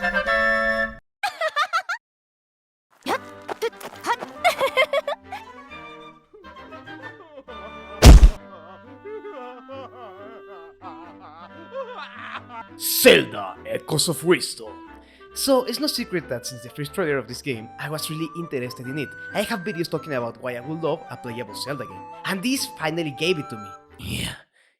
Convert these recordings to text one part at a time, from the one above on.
Zelda, Echoes of Wisdom. So, it's no secret that since the first trailer of this game, I was really interested in it. I have videos talking about why I would love a playable Zelda game, and this finally gave it to me. Yeah,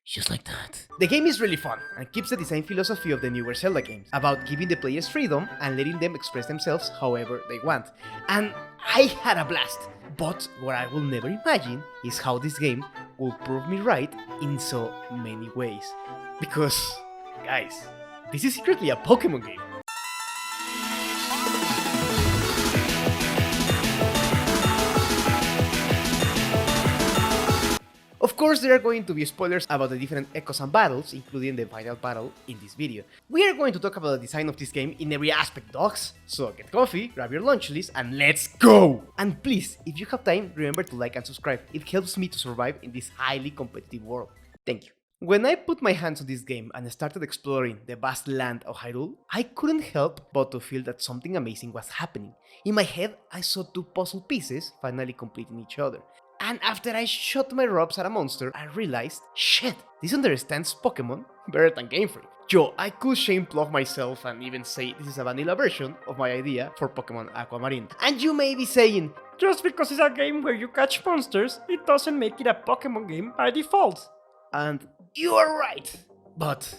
just like that. The game is really fun, and keeps the design philosophy of the newer Zelda games, about giving the players freedom and letting them express themselves however they want. And I had a blast! But what I will never imagine is how this game will prove me right in so many ways. Because, guys, this is secretly a Pokémon game. Of course, there are going to be spoilers about the different echoes and battles, including the final battle in this video. We are going to talk about the design of this game in every aspect, dogs. So get comfy, grab your lunch list, and let's go! And please, if you have time, remember to like and subscribe. It helps me to survive in this highly competitive world. Thank you. When I put my hands on this game and started exploring the vast land of Hyrule, I couldn't help but to feel that something amazing was happening. In my head, I saw two puzzle pieces finally completing each other. And after I shot my robes at a monster, I realized, shit, this understands Pokémon better than Game Freak. Yo, I could shame plug myself and even say this is a vanilla version of my idea for Pokémon Aquamarine. And you may be saying, just because it's a game where you catch monsters, it doesn't make it a Pokémon game by default. And you are right. But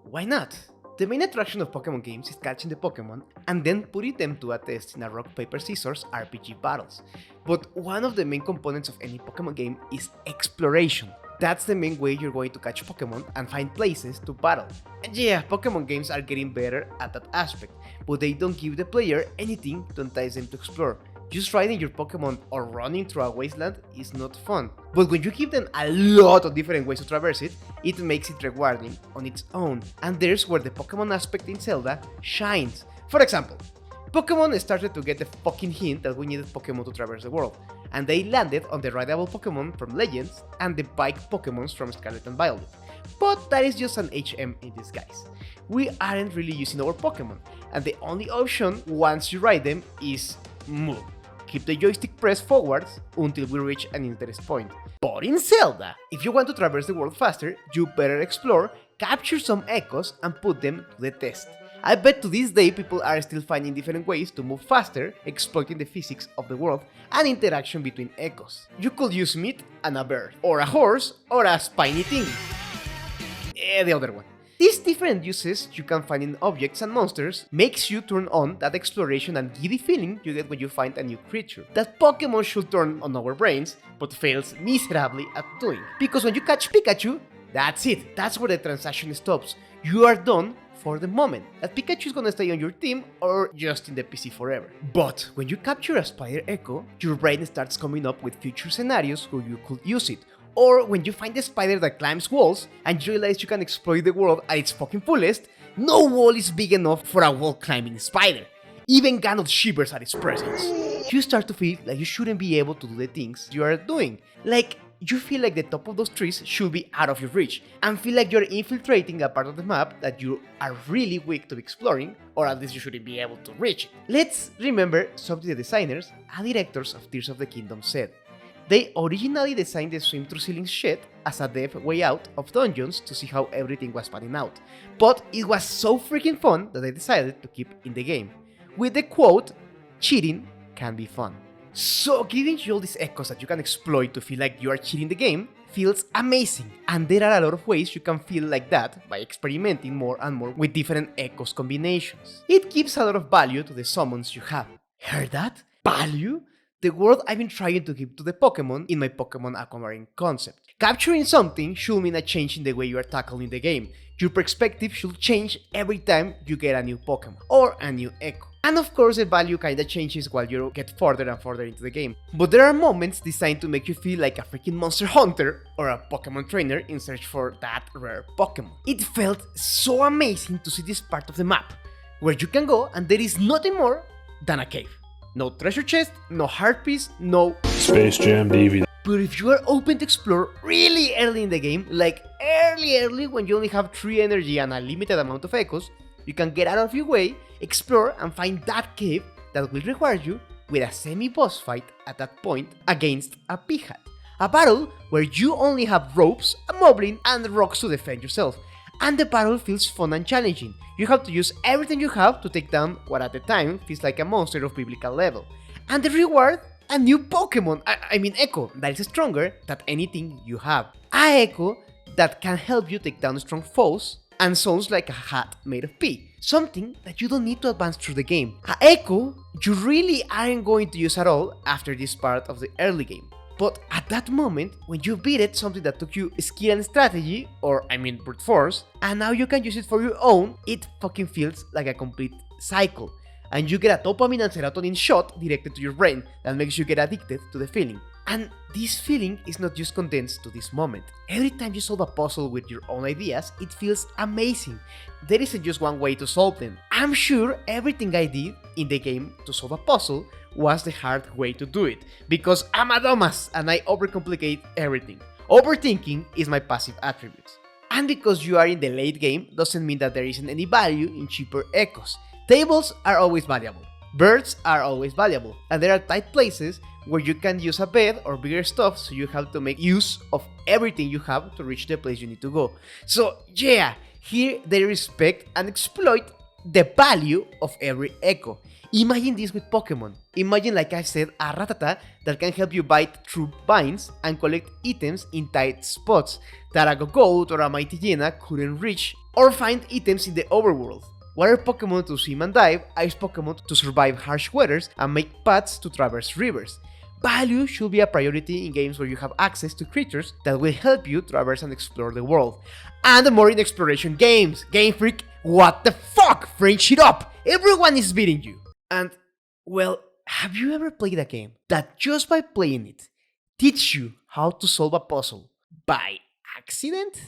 why not? The main attraction of Pokémon games is catching the Pokémon and then putting them to a test in a rock, paper, scissors RPG battles. But one of the main components of any Pokémon game is exploration. That's the main way you're going to catch Pokémon and find places to battle. And yeah, Pokémon games are getting better at that aspect, but they don't give the player anything to entice them to explore. Just riding your Pokémon or running through a wasteland is not fun. But when you give them a lot of different ways to traverse it, it makes it rewarding on its own. And there's where the Pokémon aspect in Zelda shines. For example, Pokémon started to get the fucking hint that we needed Pokémon to traverse the world, and they landed on the rideable Pokémon from Legends and the bike Pokémons from Scarlet and Violet. But that is just an HM in disguise. We aren't really using our Pokémon, and the only option once you ride them is move. Keep the joystick pressed forwards until we reach an interest point. But in Zelda, if you want to traverse the world faster, you better explore, capture some echoes, and put them to the test. I bet to this day people are still finding different ways to move faster, exploiting the physics of the world and interaction between echoes. You could use meat and a bird, or a horse, or a spiny thing. The other one. These different uses you can find in objects and monsters makes you turn on that exploration and giddy feeling you get when you find a new creature that Pokémon should turn on our brains, but fails miserably at doing. Because when you catch Pikachu, that's it, that's where the transaction stops. You are done for the moment. That Pikachu is gonna stay on your team or just in the PC forever. But when you capture a Spider Echo, your brain starts coming up with future scenarios where you could use it. Or when you find a spider that climbs walls and you realize you can exploit the world at its fucking fullest, no wall is big enough for a wall climbing spider. Even Gandalf shivers at its presence. You start to feel like you shouldn't be able to do the things you are doing. Like, you feel like the top of those trees should be out of your reach, and feel like you're infiltrating a part of the map that you are really weak to exploring, or at least you shouldn't be able to reach it. Let's remember something the designers and directors of Tears of the Kingdom said. They originally designed the swim through ceilings shit as a dev way out of dungeons to see how everything was panning out, but it was so freaking fun that they decided to keep in the game, with the quote, "cheating can be fun." So giving you all these echoes that you can exploit to feel like you are cheating the game feels amazing, and there are a lot of ways you can feel like that by experimenting more and more with different echoes combinations. It gives a lot of value to the summons you have. Heard that? Value? The word I've been trying to give to the Pokémon in my Pokémon Aquamarine concept. Capturing something should mean a change in the way you are tackling the game. Your perspective should change every time you get a new Pokémon or a new Echo. And of course the value kinda changes while you get further and further into the game. But there are moments designed to make you feel like a freaking monster hunter or a Pokémon trainer in search for that rare Pokémon. It felt so amazing to see this part of the map, where you can go and there is nothing more than a cave. No treasure chest, no heart piece, no Space Jam DVD. But if you are open to explore really early in the game, like early when you only have 3 energy and a limited amount of echoes, You can get out of your way, explore, and find that cave that will reward you with a semi-boss fight at that point against a Pihat. A battle where you only have ropes, a moblin, and rocks to defend yourself. And the battle feels fun and challenging. You have to use everything you have to take down what at the time feels like a monster of biblical level. And the reward? A new Pokémon, I mean Echo, that is stronger than anything you have. A Echo that can help you take down strong foes and sounds like a hat made of pee. Something that you don't need to advance through the game. A Echo you really aren't going to use at all after this part of the early game. But at that moment, when you beat it, something that took you skill and strategy, or I mean brute force, and now you can use it for your own, it fucking feels like a complete cycle. And you get a dopamine and serotonin shot directed to your brain that makes you get addicted to the feeling. And this feeling is not just condensed to this moment. Every time you solve a puzzle with your own ideas, it feels amazing. There isn't just one way to solve them. I'm sure everything I did in the game to solve a puzzle was the hard way to do it, because I'm a dumbass and I overcomplicate everything. Overthinking is my passive attribute. And because you are in the late game doesn't mean that there isn't any value in cheaper echoes. Tables are always valuable, birds are always valuable, and there are tight places where you can use a bed or bigger stuff, so you have to make use of everything you have to reach the place you need to go. So yeah, here they respect and exploit the value of every echo. Imagine this with Pokémon. Imagine, like I said, a Ratata that can help you bite through vines and collect items in tight spots that a Gogoat or a Mighty Hyena couldn't reach, or find items in the overworld. Water Pokémon to swim and dive, ice Pokémon to survive harsh weathers and make paths to traverse rivers. Value should be a priority in games where you have access to creatures that will help you traverse and explore the world. And more in exploration games. Game Freak, what the fuck? Frame shit up! Everyone is beating you! And, well, have you ever played a game that just by playing it teach you how to solve a puzzle by accident?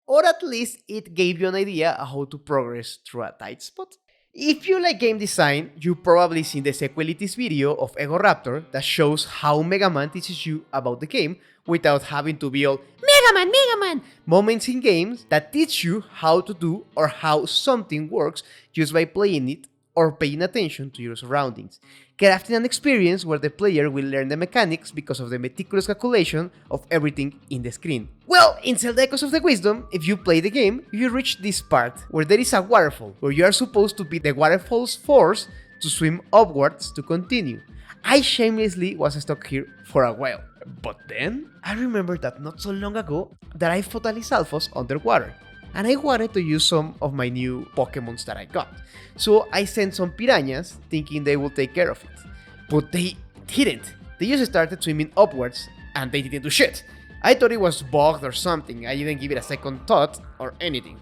Or at least it gave you an idea of how to progress through a tight spot? If you like game design, you've probably seen the Sequelitis video of Egoraptor that shows how Mega Man teaches you about the game without having to be all Mega Man! Moments in games that teach you how to do or how something works just by playing it or paying attention to your surroundings, crafting an experience where the player will learn the mechanics because of the meticulous calculation of everything in the screen. Well, in Zelda Echoes of the Wisdom, if you play the game, you reach this part where there is a waterfall, where you are supposed to beat the waterfall's force to swim upwards to continue. I shamelessly was stuck here for a while, but then I remembered that not so long ago that I fought Alisalfos underwater, and I wanted to use some of my new Pokémons that I got. So I sent some piranhas thinking they would take care of it. But they didn't. They just started swimming upwards and they didn't do shit. I thought it was bugged or something. I didn't give it a second thought or anything.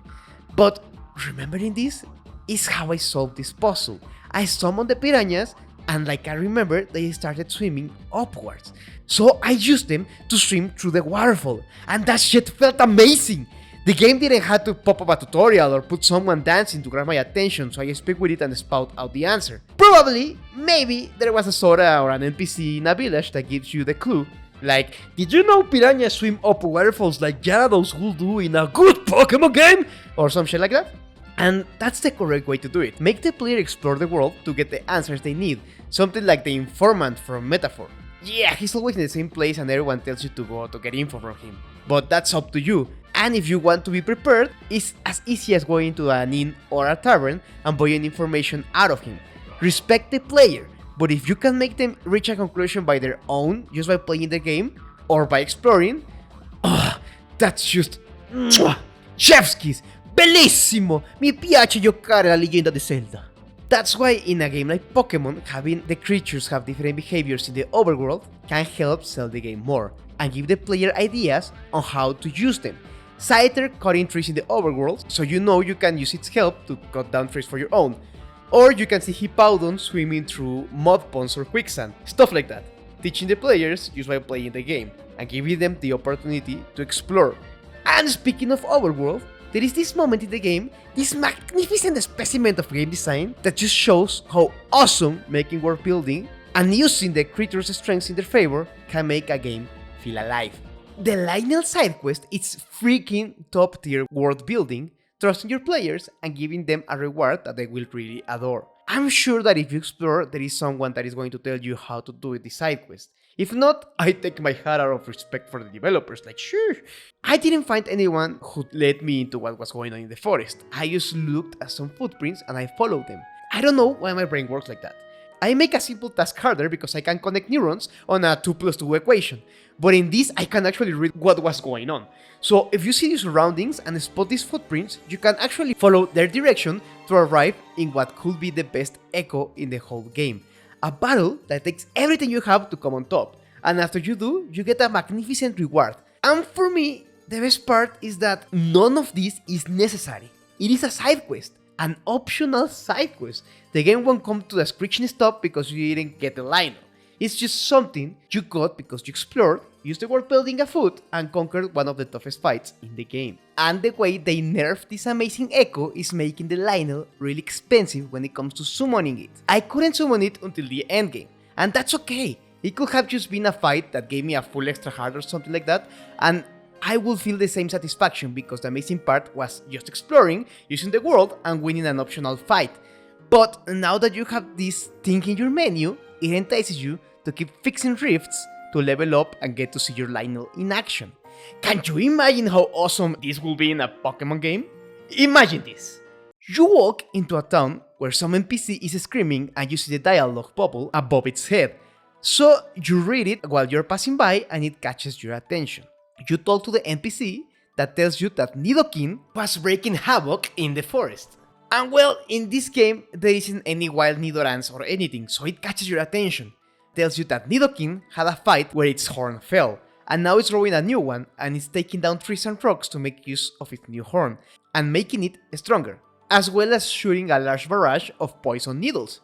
But remembering this is how I solved this puzzle. I summoned the piranhas and like I remember, they started swimming upwards. So I used them to swim through the waterfall, and that shit felt amazing. The game didn't have to pop up a tutorial or put someone dancing to grab my attention, so I speak with it and spout out the answer. Probably, maybe, there was a soda or an NPC in a village that gives you the clue. Like, did you know piranhas swim up waterfalls like Gyarados will do in a good Pokémon game? Or some shit like that. And that's the correct way to do it. Make the player explore the world to get the answers they need. Something like the informant from Metaphor. Yeah, he's always in the same place and everyone tells you to go to get info from him. But that's up to you. And if you want to be prepared, it's as easy as going to an inn or a tavern and buying information out of him. Respect the player, but if you can make them reach a conclusion by their own, just by playing the game, or by exploring, that's just... Chef's kiss! Bellissimo! Mi piace giocare la leggenda di Zelda. That's why in a game like Pokémon, having the creatures have different behaviors in the overworld can help sell the game more, and give the player ideas on how to use them. Scyther cutting trees in the overworld, so you know you can use its help to cut down trees for your own. Or you can see Hippowdon swimming through mud ponds or quicksand, stuff like that. Teaching the players just by playing the game, and giving them the opportunity to explore. And speaking of overworld, there is this moment in the game, this magnificent specimen of game design that just shows how awesome making world building and using the creatures' strengths in their favor can make a game feel alive. The Lynel side quest is freaking top tier world building trusting your players and giving them a reward that they will really adore. I'm sure that if you explore, there is someone that is going to tell you how to do the side quest. If not, I take my hat out of respect for the developers, like sure. I didn't find anyone who led me into what was going on in the forest. I just looked at some footprints and I followed them. I don't know why my brain works like that. I make a simple task harder because I can connect neurons on a 2 plus 2 equation, but in this I can actually read what was going on. So if you see the surroundings and spot these footprints, you can actually follow their direction to arrive in what could be the best echo in the whole game. A battle that takes everything you have to come on top, and after you do, you get a magnificent reward. And for me, the best part is that none of this is necessary. It is a side quest. An optional side quest. The game won't come to a screeching stop because you didn't get the Lynel. It's just something you got because you explored, used the world building afoot, and conquered one of the toughest fights in the game. And the way they nerfed this amazing echo is making the Lynel really expensive when it comes to summoning it. I couldn't summon it until the endgame, and that's okay. It could have just been a fight that gave me a full extra heart or something like that, and I will feel the same satisfaction because the amazing part was just exploring, using the world, and winning an optional fight. But now that you have this thing in your menu, it entices you to keep fixing rifts to level up and get to see your Lynel in action. Can you imagine how awesome this will be in a Pokémon game? Imagine this. You walk into a town where some NPC is screaming and you see the dialogue bubble above its head. So you read it while you're passing by and it catches your attention. You talk to the NPC that tells you that Nidoking was wreaking havoc in the forest. And well, in this game, there isn't any wild Nidorans or anything, so it catches your attention. Tells you that Nidoking had a fight where its horn fell, and now it's growing a new one, and it's taking down trees and rocks to make use of its new horn, and making it stronger, as well as shooting a large barrage of poison needles.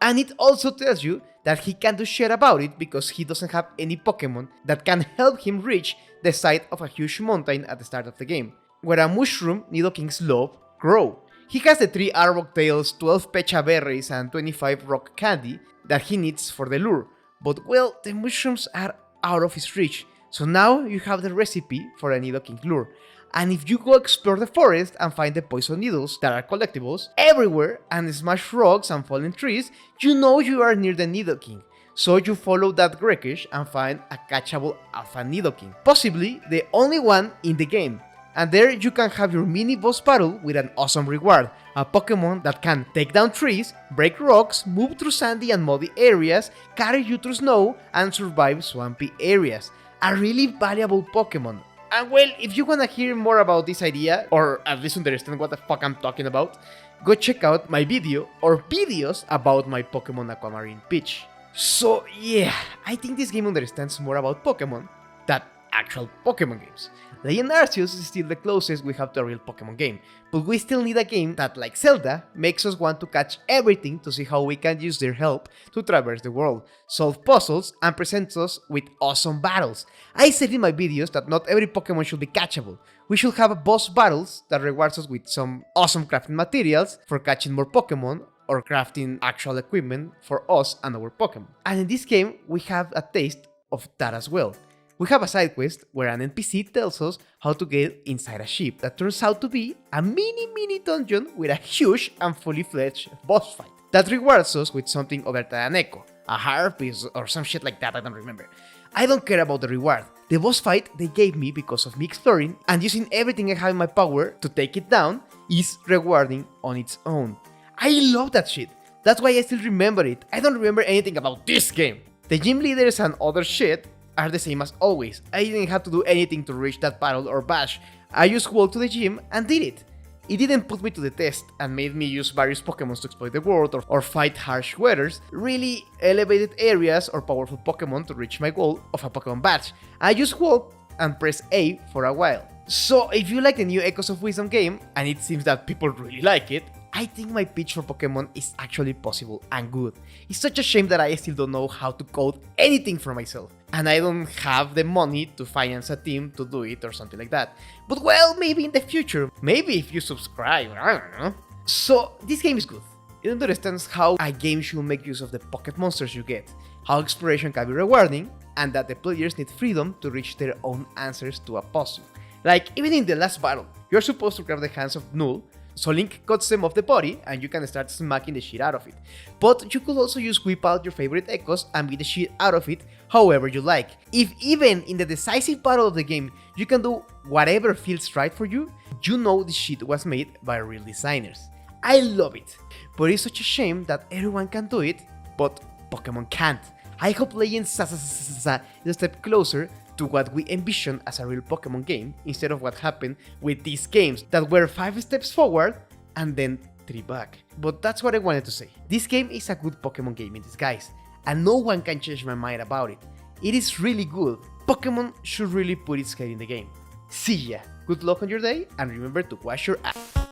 And it also tells you that he can't do shit about it because he doesn't have any Pokémon that can help him reach the side of a huge mountain at the start of the game, where a mushroom Nidoking's love grow. He has the 3 Arbok tails, 12 Pecha berries, and 25 rock candy that he needs for the lure, but well, the mushrooms are out of his reach, so now you have the recipe for a Nidoking lure. And if you go explore the forest and find the poison needles that are collectibles everywhere and smash rocks and fallen trees, you know you are near the Nidoking. So you follow that wreckage and find a catchable Alpha Nidoking, possibly the only one in the game. And there you can have your mini boss battle with an awesome reward, a Pokémon that can take down trees, break rocks, move through sandy and muddy areas, carry you through snow, and survive swampy areas. A really valuable Pokémon. And well, if you wanna hear more about this idea, or at least understand what the fuck I'm talking about, go check out my video or videos about my Pokémon Aquamarine pitch. So yeah, I think this game understands more about Pokémon than actual Pokémon games. Legend Arceus is still the closest we have to a real Pokémon game, but we still need a game that, like Zelda, makes us want to catch everything to see how we can use their help to traverse the world, solve puzzles, and present us with awesome battles. I said in my videos that not every Pokémon should be catchable. We should have boss battles that rewards us with some awesome crafting materials for catching more Pokémon, or crafting actual equipment for us and our Pokémon. And in this game, we have a taste of that as well. We have a side quest where an NPC tells us how to get inside a ship that turns out to be a mini dungeon with a huge and fully fledged boss fight that rewards us with something other than an echo, a harpies or some shit like that, I don't remember. I don't care about the reward. The boss fight they gave me because of me exploring and using everything I have in my power to take it down is rewarding on its own. I love that shit. That's why I still remember it. I don't remember anything about this game. The gym leaders and other shit are the same as always. I didn't have to do anything to reach that battle or bash. I just walked to the gym and did it. It didn't put me to the test and made me use various Pokémon to exploit the world or fight harsh weathers, really elevated areas or powerful Pokémon to reach my goal of a Pokémon badge. I just walked and pressed A for a while. So if you like the new Echoes of Wisdom game, and it seems that people really like it, I think my pitch for Pokémon is actually possible and good. It's such a shame that I still don't know how to code anything for myself, and I don't have the money to finance a team to do it or something like that. But well, maybe in the future, maybe if you subscribe, I don't know. So this game is good. It understands how a game should make use of the pocket monsters you get, how exploration can be rewarding, and that the players need freedom to reach their own answers to a puzzle. Like, even in the last battle, you're supposed to grab the hands of Null, so Link cuts them off the body and you can start smacking the shit out of it. But you could also just whip out your favorite echoes and beat the shit out of it however you like. If even in the decisive battle of the game you can do whatever feels right for you, you know this shit was made by real designers. I love it, but it's such a shame that everyone can do it, but Pokémon can't. I hope Legends is a step closer to what we envision as a real Pokémon game, instead of what happened with these games that were 5 steps forward and then 3 back. But that's what I wanted to say. This game is a good Pokémon game in disguise, and no one can change my mind about it. It is really good. Pokémon should really put its head in the game. See ya, good luck on your day, and remember to wash your ass.